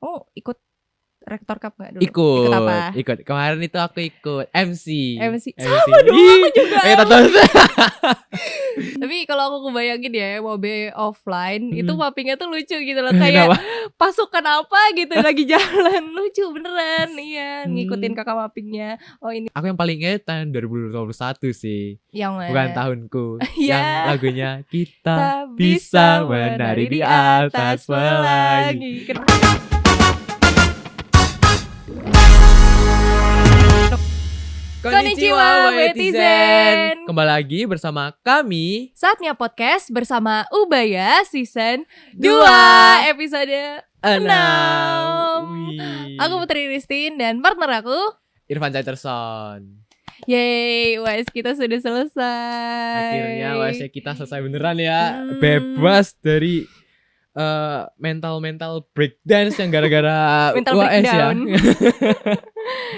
Oh, ikut Rektor Cup gak dulu? Ikut apa? Kemarin itu aku ikut MC. Sama dong, aku juga MC. Tapi kalau aku kebayangin ya MOB offline itu mappingnya tuh lucu gitu loh. Kenapa? Kayak pasukan apa gitu lagi jalan. Lucu beneran. Iya, ngikutin kakak mappingnya. Oh ini Aku yang paling inget tahun 2021 sih. yang mana? Bukan tahunku. Iya. Yang lagunya Kita Bisa Menari di Atas Pelangi. Konnichiwa, Wetizen. Kembali lagi bersama kami Saatnya podcast bersama Ubaya Season 2 episode 6. Aku Putri Ristin dan partner aku Irfan Caiterson. Yeay, UAS kita sudah selesai. Akhirnya UAS kita selesai beneran ya. Bebas dari mental breakdance yang gara-gara mental UAS breakdown. ya.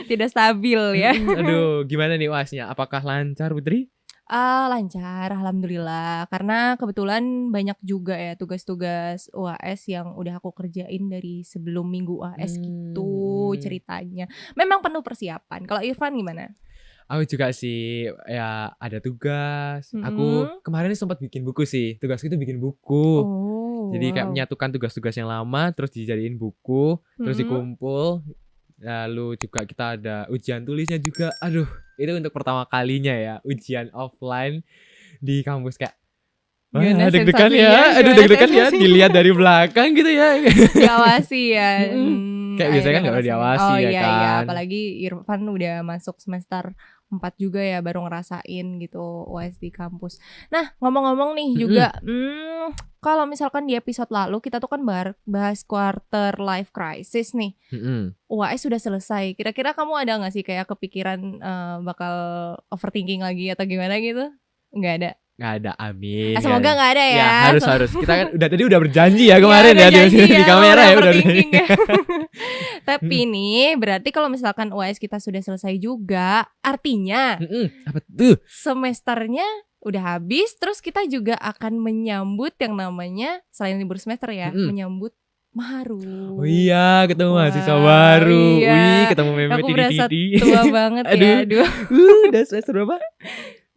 Tidak stabil ya. Aduh, gimana nih UASnya? Apakah lancar, Putri? Lancar, alhamdulillah. Karena kebetulan banyak juga ya tugas-tugas UAS yang udah aku kerjain dari sebelum minggu UAS gitu ceritanya. Memang penuh persiapan. Kalau Irfan gimana? Aku juga sih, ya ada tugas. Aku kemarin sempat bikin buku sih. Tugasku itu bikin buku. Jadi kayak menyatukan tugas-tugas yang lama, terus dijadiin buku, terus dikumpul. Lalu juga kita ada ujian tulisnya juga. Aduh, itu untuk pertama kalinya ya ujian offline di kampus kayak. Wah, deg-degan ya. Aduh, deg-degan ya. Dilihat dari belakang gitu ya. Diawasi ya. Kayak biasanya kan gak udah diawasi ya kan. Iya, apalagi Irfan udah masuk semester 4 juga ya, baru ngerasain gitu UAS di kampus. Nah, ngomong-ngomong nih juga, kalau misalkan di episode lalu kita tuh kan bahas quarter life crisis nih. UAS sudah selesai. Kira-kira kamu ada gak sih kayak kepikiran bakal overthinking lagi atau gimana gitu? Nggak ada? Nggak ada, amin. Semoga nggak ada ya. Harus. Kita kan udah berjanji ya kemarin ya di kamera ya udah berjanji. Ya. Tapi nih berarti kalau misalkan UAS kita sudah selesai juga, artinya apa tuh? Semesternya udah habis, terus kita juga akan menyambut yang namanya selain libur semester ya, menyambut Maharu. Oh iya, ketemu mahasiswa baru. Iya. Wih, ketemu meme Aku berasa tua banget ya. Aduh. Udah semester berapa?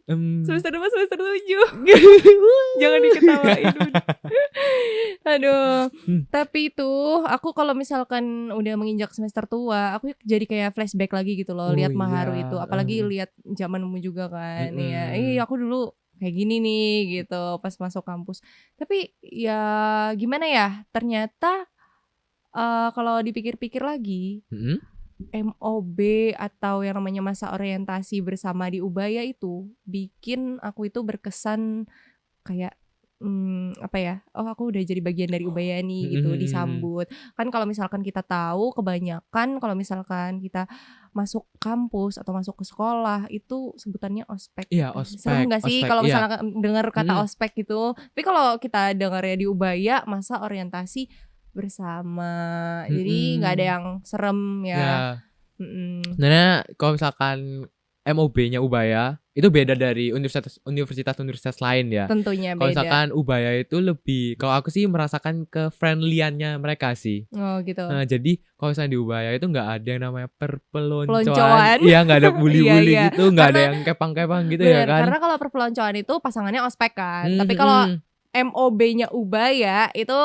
Semester 2, semester 7. Jangan diketawain. Aduh. Tapi itu aku kalau misalkan udah menginjak semester tua, aku jadi kayak flashback lagi gitu loh, lihat Maharu itu. Apalagi lihat zamanmu juga kan. Ya. Aku dulu kayak gini nih gitu pas masuk kampus. Tapi ya gimana ya? Ternyata kalau dipikir-pikir lagi, MOB atau yang namanya masa orientasi bersama di Ubaya itu bikin aku itu berkesan kayak apa ya, oh aku udah jadi bagian dari Ubaya nih gitu, disambut. Kan kalau misalkan kita tahu kebanyakan kalau misalkan kita masuk kampus atau masuk ke sekolah itu sebutannya ospek. Iya, ospek. Serem gak sih kalau misalkan dengar kata ospek gitu? Tapi kalau kita dengarnya di Ubaya masa orientasi bersama, jadi nggak ada yang serem ya. Sebenarnya kalau misalkan MOB-nya Ubaya itu beda dari universitas lain ya. Tentunya beda. Kalau misalkan Ubaya itu lebih, kalau aku sih merasakan ke-friendly-annya mereka sih. Oh gitu. Nah, jadi kalau misalnya di Ubaya itu nggak ada yang namanya perpeloncoan. Iya, nggak ada bully-bully gitu, nggak ada yang kepang-kepang gitu ya kan. Karena kalau perpeloncoan itu pasangannya ospek kan. Tapi kalau MOB-nya Ubaya itu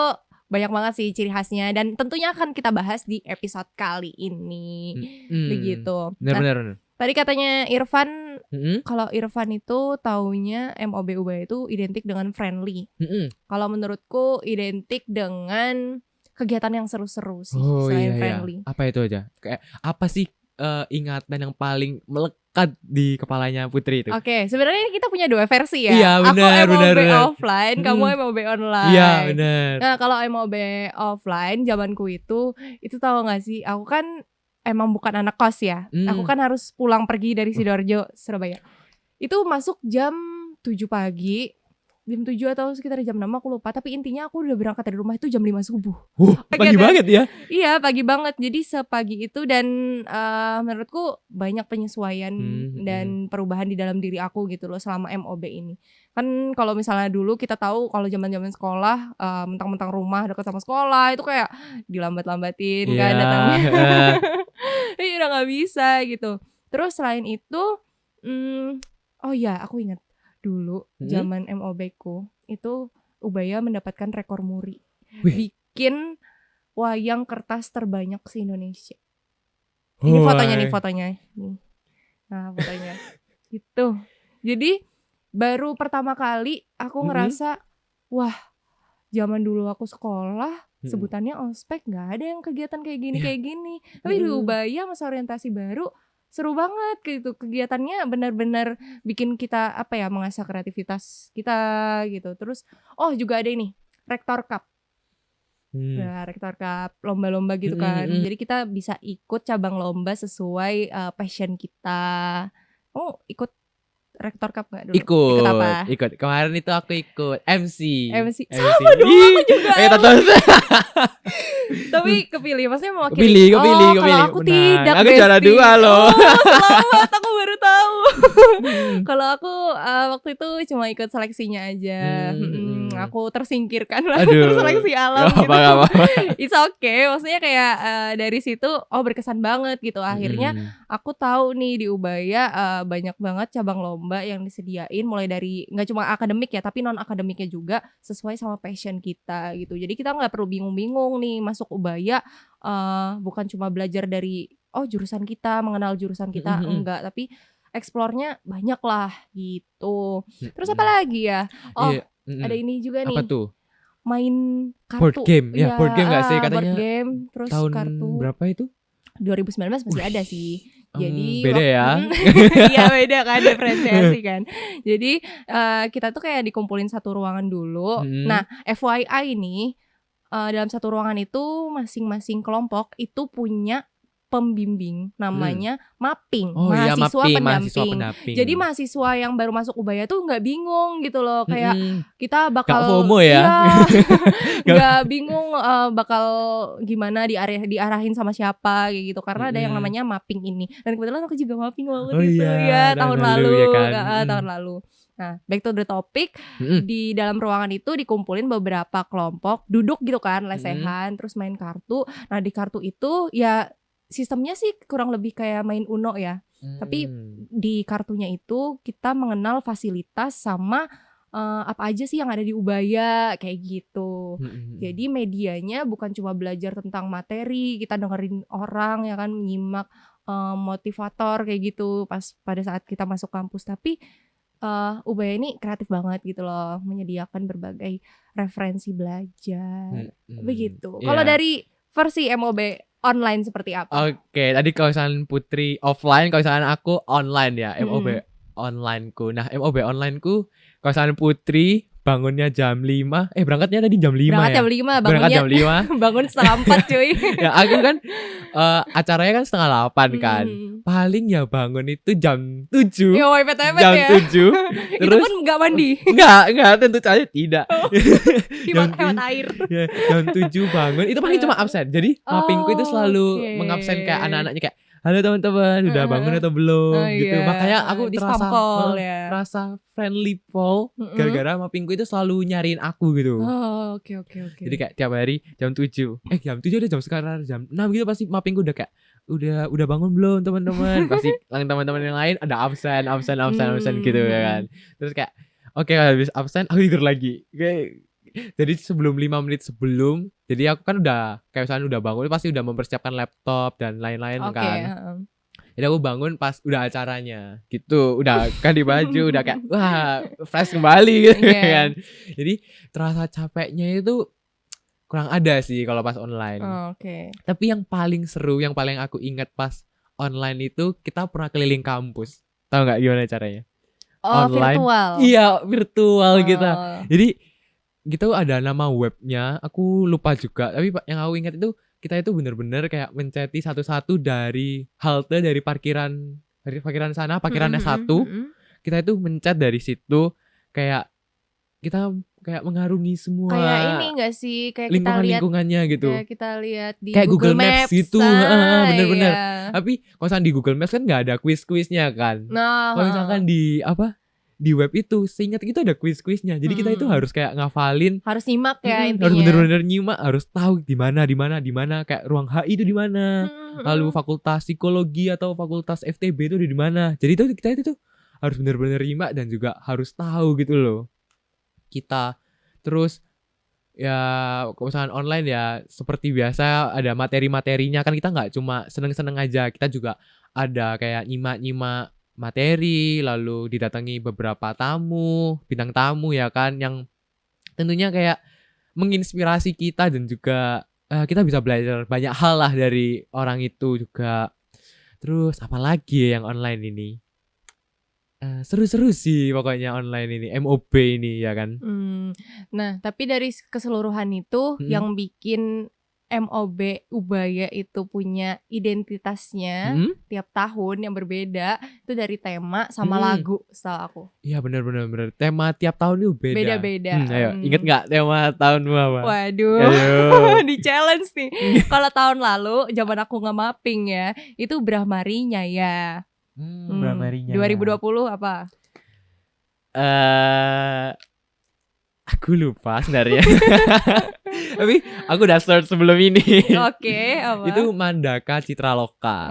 banyak banget sih ciri khasnya dan tentunya akan kita bahas di episode kali ini. Begitu. Benar. Tadi katanya Irfan, kalau Irfan itu taunya MOB Ubaya itu identik dengan friendly. Kalau menurutku identik dengan kegiatan yang seru-seru sih selain friendly. Iya. Apa itu aja? Kayak apa sih ingatan yang paling melekat di kepalanya Putri itu? Oke, sebenarnya kita punya dua versi ya. Iya, benar, aku MOB benar. offline, kamu MOB online. Iya, benar. Nah, kalau MOB offline zamanku itu tahu nggak sih? Aku kan emang bukan anak kos ya. Aku kan harus pulang pergi dari Sidoarjo, Surabaya. Itu masuk jam 7 pagi. jam 7 atau sekitar jam 6 aku lupa. Tapi intinya aku udah berangkat dari rumah itu jam 5 subuh. Pagi banget ya. Iya pagi banget. Jadi sepagi itu dan menurutku banyak penyesuaian dan perubahan di dalam diri aku gitu loh selama MOB ini. Kan kalau misalnya dulu kita tahu kalau zaman-zaman sekolah mentang-mentang rumah dekat sama sekolah itu kayak dilambat-lambatin kan datangnya. Iya udah gak bisa gitu. Terus selain itu oh ya aku ingat dulu zaman MOB-ku itu Ubaya mendapatkan rekor muri. Bikin wayang kertas terbanyak se-Indonesia. Ini fotonya nih. Nah fotonya gitu. Jadi baru pertama kali aku ngerasa wah zaman dulu aku sekolah sebutannya ospek gak ada yang kegiatan kayak gini. Tapi di Ubaya masa orientasi baru seru banget gitu, kegiatannya benar-benar bikin kita mengasah kreativitas kita gitu. Terus juga ada ini Rektor Cup. Nah, Rektor Cup lomba-lomba gitu kan. Jadi kita bisa ikut cabang lomba sesuai passion kita. Oh ikut Rektor Cup gak dulu? Ikut apa? Ikut. Kemarin itu aku ikut MC. Sama dong aku juga Tapi kepilih, maksudnya mewakili. Kepilih. Kalau aku tidak, aku juara 2 loh. Selamat, aku baru tahu. Kalau aku waktu itu cuma ikut seleksinya aja. Aku tersingkirkan lah seleksi alam gitu. Apa. It's okay, maksudnya kayak dari situ berkesan banget gitu. Akhirnya aku tahu nih di Ubaya banyak banget cabang lomba yang disediain, mulai dari nggak cuma akademik ya tapi non akademiknya juga sesuai sama passion kita gitu. Jadi kita nggak perlu bingung-bingung nih masuk Ubaya bukan cuma belajar dari jurusan kita, mengenal jurusan kita, enggak, tapi eksplornya banyak lah gitu. Terus apa lagi ya? Ada ini juga nih. Apa tuh? Main kartu. Board game. Ya, board game gak sih katanya? Board game, terus tahun kartu. Berapa itu? 2019 masih ada sih. Jadi beda ya. Iya beda kan, diferensiasi kan. Jadi kita tuh kayak dikumpulin satu ruangan dulu. Nah FYI nih dalam satu ruangan itu masing-masing kelompok itu punya pembimbing namanya mapping, mahasiswa pendamping. Jadi mahasiswa yang baru masuk Ubaya tuh nggak bingung gitu loh, kayak kita bakal gak FOMO ya, nggak bingung bakal gimana diarahin sama siapa kayak gitu, karena ada yang namanya mapping ini. Dan kebetulan aku juga mapping waktu itu tahun lalu ya kan? Tahun lalu. Nah, back to the topic, di dalam ruangan itu dikumpulin beberapa kelompok, duduk gitu kan, lesehan, terus main kartu. Nah, di kartu itu ya sistemnya sih kurang lebih kayak main Uno ya. Tapi di kartunya itu kita mengenal fasilitas sama apa aja sih yang ada di Ubaya kayak gitu. Jadi medianya bukan cuma belajar tentang materi, kita dengerin orang ya kan, menyimak motivator kayak gitu pas pada saat kita masuk kampus. Tapi Ubaya ini kreatif banget gitu loh, menyediakan berbagai referensi belajar. Begitu. Kalau dari versi MOB online seperti apa? Oke, tadi kalau misalnya Putri offline, kalau misalnya aku online ya, MOB onlineku. Nah, MOB onlineku kalau misalnya Putri bangunnya jam 5, berangkatnya tadi jam 5 Berangkat ya? jam 5, Berangkat jam 5. Bangun setengah 4 cuy. Ya aku kan acaranya kan setengah 8 kan. Paling ya bangun itu jam 7. Ya wepet-wepet jam ya. 7. Terus itu pun gak mandi? Enggak, tentu saja tidak. Hemat air. Ya, jam 7 bangun, itu paling cuma absen. Jadi mappingku itu selalu mengabsen kayak anak-anaknya kayak, halo teman-teman, udah bangun atau belum gitu. Makanya aku terasa friendly Paul gara-gara mappingku itu selalu nyariin aku gitu. Oke. Jadi kayak tiap hari jam 7. Jam 7 udah jam sekarang jam 6 gitu pasti mappingku udah kayak udah bangun belum teman-teman. Pasti teman-teman yang lain ada absen gitu ya kan. Terus kayak oke, habis absen aku tidur lagi. Jadi sebelum 5 menit sebelum, jadi aku kan udah kayak misalnya udah bangun pasti udah mempersiapkan laptop dan lain-lain kan. Jadi aku bangun pas udah acaranya gitu, udah ganti baju, udah kayak wah fresh kembali gitu kan. Jadi terasa capeknya itu kurang ada sih kalau pas online. Tapi yang paling seru, yang paling aku ingat pas online itu kita pernah keliling kampus. Tahu nggak gimana caranya? Online. Virtual. Iya, virtual kita. Jadi gitu ada nama webnya, aku lupa juga. Tapi yang aku ingat itu kita itu bener-bener kayak menceti satu-satu dari halte, dari parkiran sana, parkiran S1. Kita itu mencet dari situ kayak kita kayak mengarungi semua Kayak ini enggak sih, kayak kita lihat lingkungannya gitu. kayak kita lihat di Kayak Google Maps gitu. Bener-bener. Iya. Tapi kalau misalkan di Google Maps kan nggak ada quiz-quiznya kan. Nah, Kalau misalkan di web itu, seingat itu ada quiz-quiznya. Jadi kita itu harus kayak ngafalin, harus nyimak ya harus intinya. bener-bener nyimak, harus tahu di mana kayak ruang HI itu di mana. Lalu fakultas psikologi atau fakultas FTB itu di mana. Jadi itu kita itu tuh harus bener-bener nyimak dan juga harus tahu gitu loh. Kita terus ya kalau misalkan online ya seperti biasa ada materi-materinya kan, kita nggak cuma seneng-seneng aja, kita juga ada kayak nyimak-nyimak materi, lalu didatangi beberapa bintang tamu ya kan, yang tentunya kayak menginspirasi kita dan juga kita bisa belajar banyak hal lah dari orang itu juga. Terus apalagi yang online ini seru-seru sih pokoknya online ini, MOB ini ya kan. Nah, tapi dari keseluruhan itu yang bikin MOB Ubaya itu punya identitasnya tiap tahun yang berbeda itu dari tema sama lagu, setahu aku. Iya benar. Tema tiap tahun itu beda. Beda-beda. Ayo, inget nggak tema tahunmu apa? Waduh, di challenge nih. Kalau tahun lalu, zaman aku nge-mapping ya, itu Brahmarinya ya. Brahmarinya 2020 apa? Aku lupa sebenarnya. Tapi aku udah search sebelum ini. Oke, apa? Itu Mandaka Citra Loka.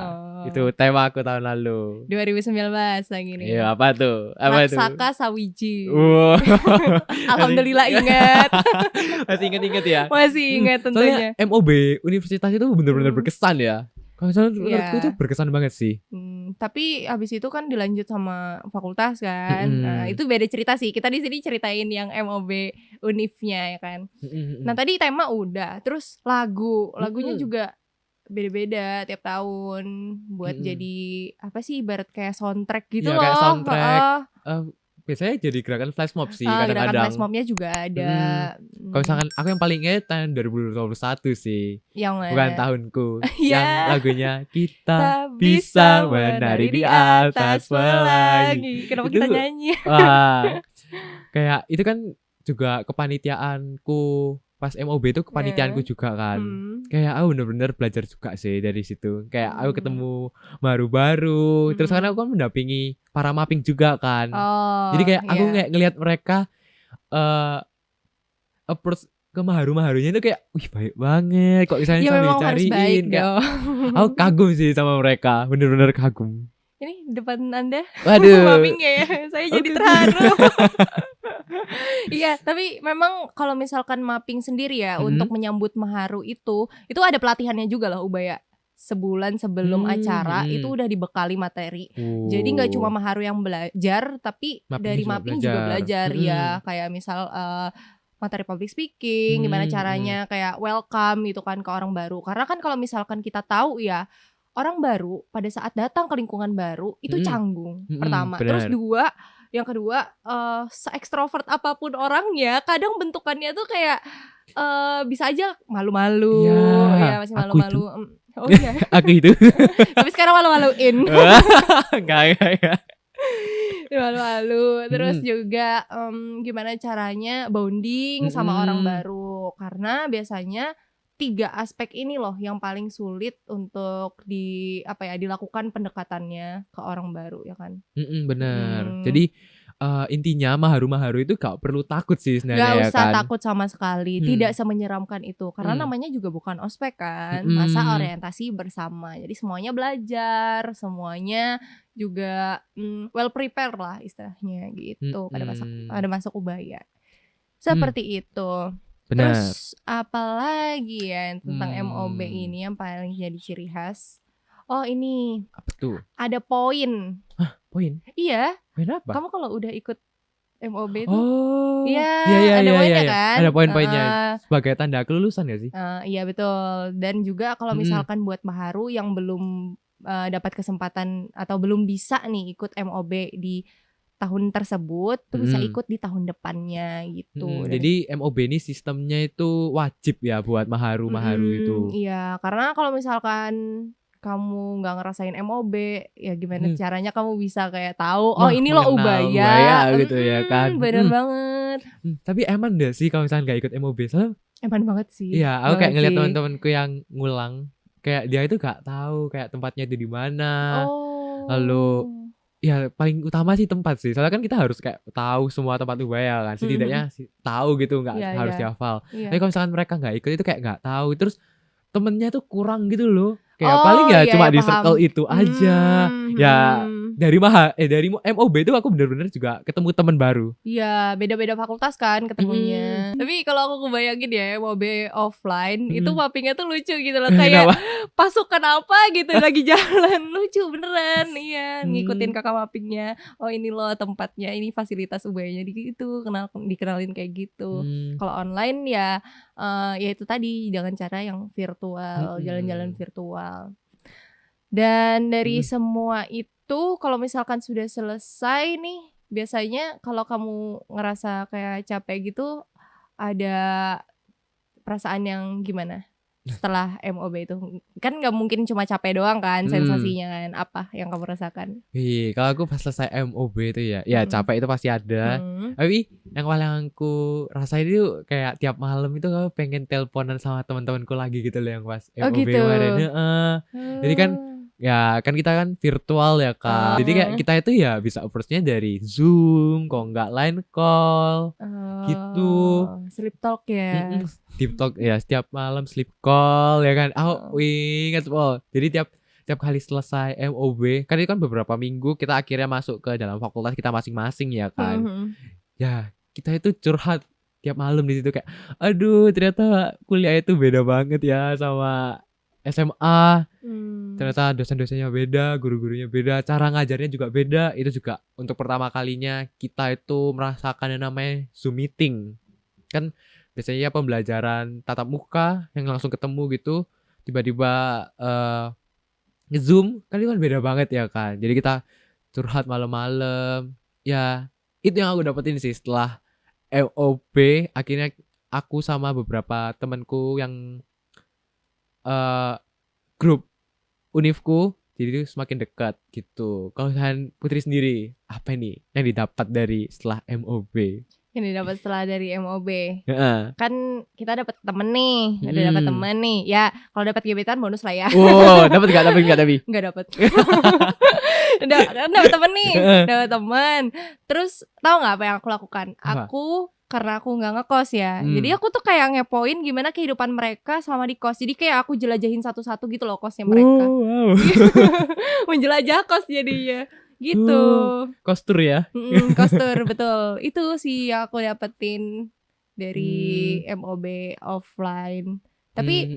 Itu tema aku tahun lalu. 2019 lagi nih. Iya, apa tuh? Laksaka Sawiji. Wow. Alhamdulillah ingat. Masih ingat ya? Masih ingat tentunya. Soalnya MOB universitas itu benar-benar berkesan ya. Kalau menurutku itu berkesan banget sih. Tapi habis itu kan dilanjut sama fakultas kan. Nah, itu beda cerita sih. Kita di sini ceritain yang MOB univnya ya kan. Nah, tadi tema udah, terus lagunya juga beda-beda tiap tahun buat jadi apa sih, ibarat kayak soundtrack gitu loh. Kayak soundtrack. Biasanya jadi gerakan flash mob sih kadang-kadang. Gerakan flash mobnya juga ada. Kalau misalkan aku yang paling inget tahun 2021 sih. Yang mana? Bukan tahunku. Yang lagunya Kita Bisa Menari di Atas Pelangi. Kenapa kita nyanyi? Wah, kayak itu kan juga kepanitiaanku. Pas MOB itu kepanitiaanku juga kan. Kayak aku bener-bener belajar juga sih dari situ. Kayak aku ketemu baru-baru. Terus kan aku kan mendampingi para mapping juga kan. Jadi kayak aku kayak ngelihat mereka approach ke maharu-maharunya itu kayak wih baik banget. Kok misalnya ya, sambil dicariin kayak aku kagum sih sama mereka. Bener-bener kagum. Ini depan Anda. Waduh. Mapping ya. Saya jadi terharu. Iya, tapi memang kalau misalkan mapping sendiri ya untuk menyambut maharu itu ada pelatihannya juga loh Ubaya. Sebulan sebelum acara itu udah dibekali materi. Jadi nggak cuma maharu yang belajar, tapi dari mapping juga belajar ya. Kayak misal materi public speaking, gimana caranya kayak welcome gitu kan ke orang baru. Karena kan kalau misalkan kita tahu ya, orang baru pada saat datang ke lingkungan baru itu canggung pertama. Terus yang kedua se-ekstrovert apapun orangnya, kadang bentukannya tuh kayak bisa aja malu-malu ya, masih malu-malu. Oh iya. Aku itu. Tapi sekarang malu-maluin. Enggak. Malu-malu. Terus juga gimana caranya bonding sama orang baru. Karena biasanya 3 aspek ini loh yang paling sulit untuk dilakukan pendekatannya ke orang baru ya kan. Benar. Jadi intinya maharu-maharu itu gak perlu takut sih sebenarnya. Gak usah kan? takut sama sekali. Tidak semenyeramkan itu. Karena namanya juga bukan ospek kan. Masa orientasi bersama. Jadi semuanya belajar, semuanya juga well prepare lah istilahnya gitu. Pada masuk Ubaya. Seperti itu. Benar. Terus apalagi ya tentang MOB ini yang paling jadi ciri khas? Oh ini. Apa tuh? Ada poin. Hah, poin? Iya. Poin apa? Kamu kalau udah ikut MOB itu iya, ada poinnya kan? Ada poin-poinnya sebagai tanda kelulusan ya sih? Iya betul. Dan juga kalau misalkan buat maharu yang belum dapat kesempatan atau belum bisa nih ikut MOB di tahun tersebut tuh bisa ikut di tahun depannya gitu. Jadi MOB ini sistemnya itu wajib ya buat maharu-maharu itu. Iya, karena kalau misalkan kamu nggak ngerasain MOB, ya gimana caranya kamu bisa kayak tahu, oh Wah, ini loh mengenal Ubaya, gitu ya kan. bener banget. Tapi eman deh sih kalau misalnya nggak ikut MOB. Soalnya Eman banget sih, iya, aku kayak banget ngeliat sih. teman-temanku yang ngulang, kayak dia itu nggak tahu kayak tempatnya itu di mana. Lalu Oh. ya paling utama sih tempat sih. Soalnya kan kita harus kayak tahu semua tempat Ubaya kan. Setidaknya tahu gitu, nggak Iya, harus iya. dihafal. Iya. Tapi kalau misalkan mereka nggak ikut itu kayak nggak tahu. Terus temennya tuh kurang gitu loh. Kayak paling Oh ya iya cuma ya, di paham. circle itu aja. Ya dari MOB itu aku bener-bener juga ketemu teman baru. Iya, beda-beda fakultas kan ketemunya. Tapi kalau aku kebayangin ya MOB offline itu mappingnya tuh lucu gitu loh, kayak Kenapa? pasukan apa gitu lagi jalan, lucu beneran. Iya, ngikutin kakak mappingnya. Oh ini loh tempatnya, ini fasilitas UBA-nya gitu, dikenalin kayak gitu. Kalau online ya ya itu tadi dengan cara yang virtual, jalan-jalan virtual. Dan dari semua itu kalau misalkan sudah selesai nih, biasanya kalau kamu ngerasa kayak capek gitu, ada perasaan yang gimana setelah MOB itu? Kan nggak mungkin cuma capek doang kan sensasinya kan, apa yang kamu rasakan? Kalau aku pas selesai MOB itu ya capek itu pasti ada. Tapi yang paling aku rasain itu kayak tiap malam itu aku pengen teleponan sama teman-temanku lagi gitu loh yang pas Oh MOB gitu. kemarin. Jadi kan ya kan kita kan virtual ya kan. Jadi kayak kita itu ya bisa approach-nya dari Zoom, kok nggak line call gitu. Sleep talk ya. Deep talk ya setiap malam sleep call ya kan. Aku ingat jadi tiap kali selesai MOB kan itu kan beberapa minggu kita akhirnya masuk ke dalam fakultas kita masing-masing ya kan. Ya kita itu curhat tiap malam di situ kayak aduh ternyata kuliah itu beda banget ya sama SMA. Ternyata dosen-dosennya beda, guru-gurunya beda, cara ngajarnya juga beda. Itu juga untuk pertama kalinya kita itu merasakan yang namanya Zoom meeting. Kan biasanya pembelajaran tatap muka yang langsung ketemu gitu, tiba-tiba nge-Zoom kan itu kan beda banget ya kan. Jadi kita curhat malam-malam. Ya, itu yang aku dapetin sih setelah MOB. Akhirnya aku sama beberapa temanku yang grup univku jadi itu semakin dekat gitu. Kalau misalkan Putri sendiri, apa nih yang didapat dari setelah MOB? Yang didapat setelah dari MOB. Heeh. Kan kita dapat temen nih, ada dapat temen nih. Ya, kalau dapat gebetan bonus lah ya. Wow, dapat enggak tapi? Enggak dapat. Dapat temen nih, dapat temen. Terus tahu nggak apa yang aku lakukan? Karena aku nggak ngekos ya, jadi aku tuh kayak ngepoin gimana kehidupan mereka selama di kos. Jadi kayak aku jelajahin satu-satu gitu loh kosnya mereka. Wow. Menjelajah kos jadinya gitu. Kostur ya? Kostur betul. Itu sih yang aku dapetin dari MOB offline. Tapi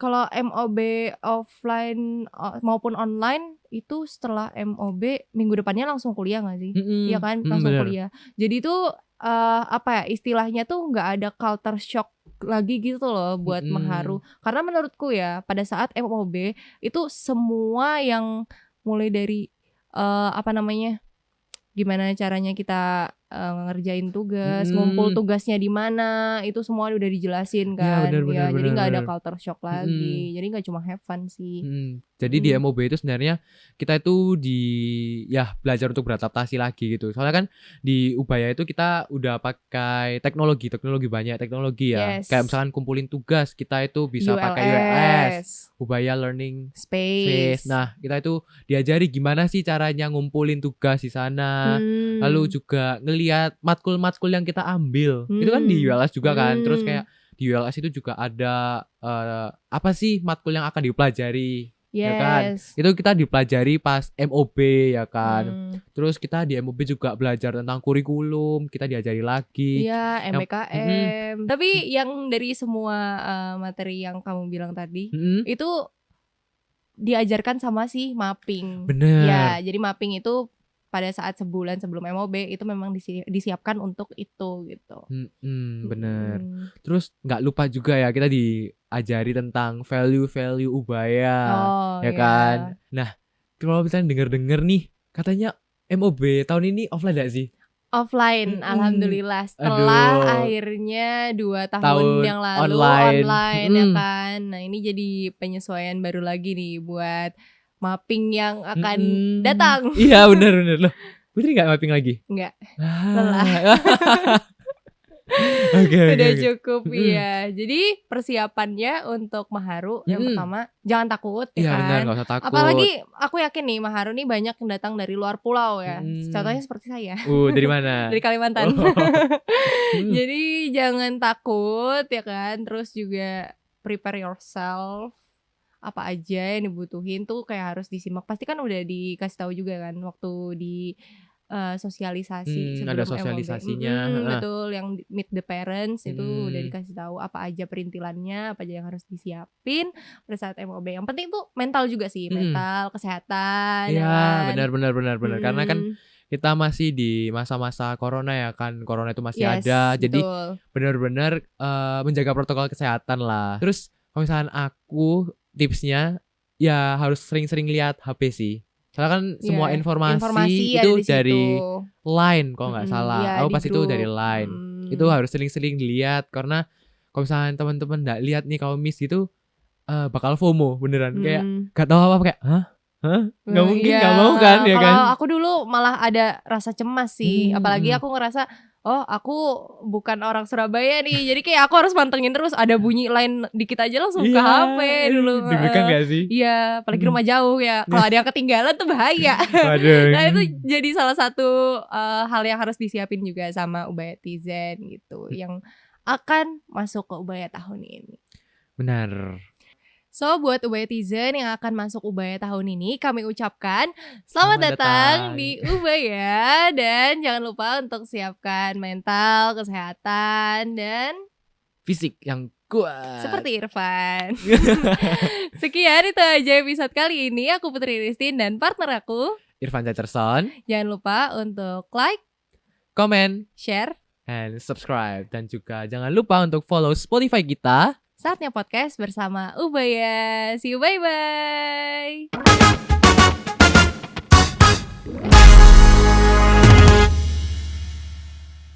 kalau MOB offline maupun online itu setelah MOB minggu depannya langsung kuliah nggak sih? Iya kan, langsung kuliah. Jadi itu apa ya istilahnya tuh nggak ada culture shock lagi gitu loh buat Maharu. Karena menurutku ya pada saat MOB itu semua yang mulai dari apa namanya, gimana caranya kita ngerjain tugas, ngumpul tugasnya di mana, itu semua udah dijelasin kan. Ya, jadi nggak ada culture shock lagi. Jadi nggak cuma have fun sih. Jadi di MOB itu sebenarnya kita itu belajar untuk beradaptasi lagi gitu. Soalnya kan di Ubaya itu kita udah pakai teknologi banyak teknologi ya. Kayak misalkan kumpulin tugas kita itu bisa pakai ULS, Ubaya Learning Space. Nah, kita itu diajari gimana sih caranya ngumpulin tugas di sana. Lalu juga ngelihat matkul-matkul yang kita ambil. Itu kan di ULS juga kan. Terus kayak di ULS itu juga ada apa sih matkul yang akan dipelajari. Ya kan, itu kita dipelajari pas MOB ya kan. Terus kita di MOB juga belajar tentang kurikulum, kita diajari lagi. Iya, MBKM. Tapi yang dari semua materi yang kamu bilang tadi itu diajarkan sama si mapping. Bener. Ya, jadi mapping itu pada saat sebulan sebelum MOB itu memang disiapkan untuk itu gitu. Bener. Terus nggak lupa juga ya kita diajari tentang value Ubaya, ya kan. Nah, kalau misalnya denger nih katanya MOB tahun ini offline gak sih? Offline, alhamdulillah. Setelah Aduh. akhirnya 2 tahun Tahun yang lalu online ya kan. Nah ini jadi penyesuaian baru lagi nih buat mapping yang akan datang. Iya benar loh. Putri nggak mapping lagi? Enggak, lelah. Oke. Udah cukup ya. Jadi persiapannya untuk Maharu yang pertama jangan takut ya Iya kan. benar, nggak usah takut. Apalagi aku yakin nih Maharu nih banyak yang datang dari luar pulau ya. Contohnya seperti saya. Dari mana? Dari Kalimantan. Oh. Jadi jangan takut ya kan. Terus juga prepare yourself. Apa aja yang dibutuhin tuh kayak harus disimak. Pasti kan udah dikasih tahu juga kan waktu di sosialisasi sebelum ada MOB. sosialisasinya. Betul, yang meet the parents itu udah dikasih tahu apa aja perintilannya, apa aja yang harus disiapin pada saat MOB. Yang penting tuh mental juga sih, mental, kesehatan. Iya, benar. Karena kan kita masih di masa-masa corona ya kan, corona itu masih ada. Jadi benar-benar menjaga protokol kesehatan lah. Terus kalau misalkan aku tipsnya ya harus sering-sering lihat HP sih. Soalnya kan semua informasi itu dari Line kalau nggak salah. Aku pas itu dari Line. Itu harus sering-sering dilihat karena kalau misalnya teman-teman nggak lihat nih kalau miss gitu bakal FOMO beneran. Kayak nggak tahu apa kayak nggak mungkin nggak mau kan ya kan. Kalau aku dulu malah ada rasa cemas sih. Apalagi aku ngerasa aku bukan orang Surabaya nih. Jadi kayak aku harus mantengin terus. Ada bunyi Line dikit aja langsung ke HP dulu. Deg-degan gak sih? Iya, apalagi rumah jauh ya. Kalau ada yang ketinggalan tuh bahaya. Nah itu jadi salah satu hal yang harus disiapin juga sama Ubayatizen gitu. Yang akan masuk ke Ubaya tahun ini. Benar. So buat Ubayatizen yang akan masuk Ubaya tahun ini, kami ucapkan selamat datang di Ubaya. Dan jangan lupa untuk siapkan mental, kesehatan, dan fisik yang kuat seperti Irfan. Sekian itu aja episode kali ini. Aku Putri Ristin dan partner aku Irfan Jaterson. Jangan lupa untuk like, comment, share, and subscribe. Dan juga jangan lupa untuk follow Spotify kita. Saatnya podcast bersama Ubaya. See you, bye-bye.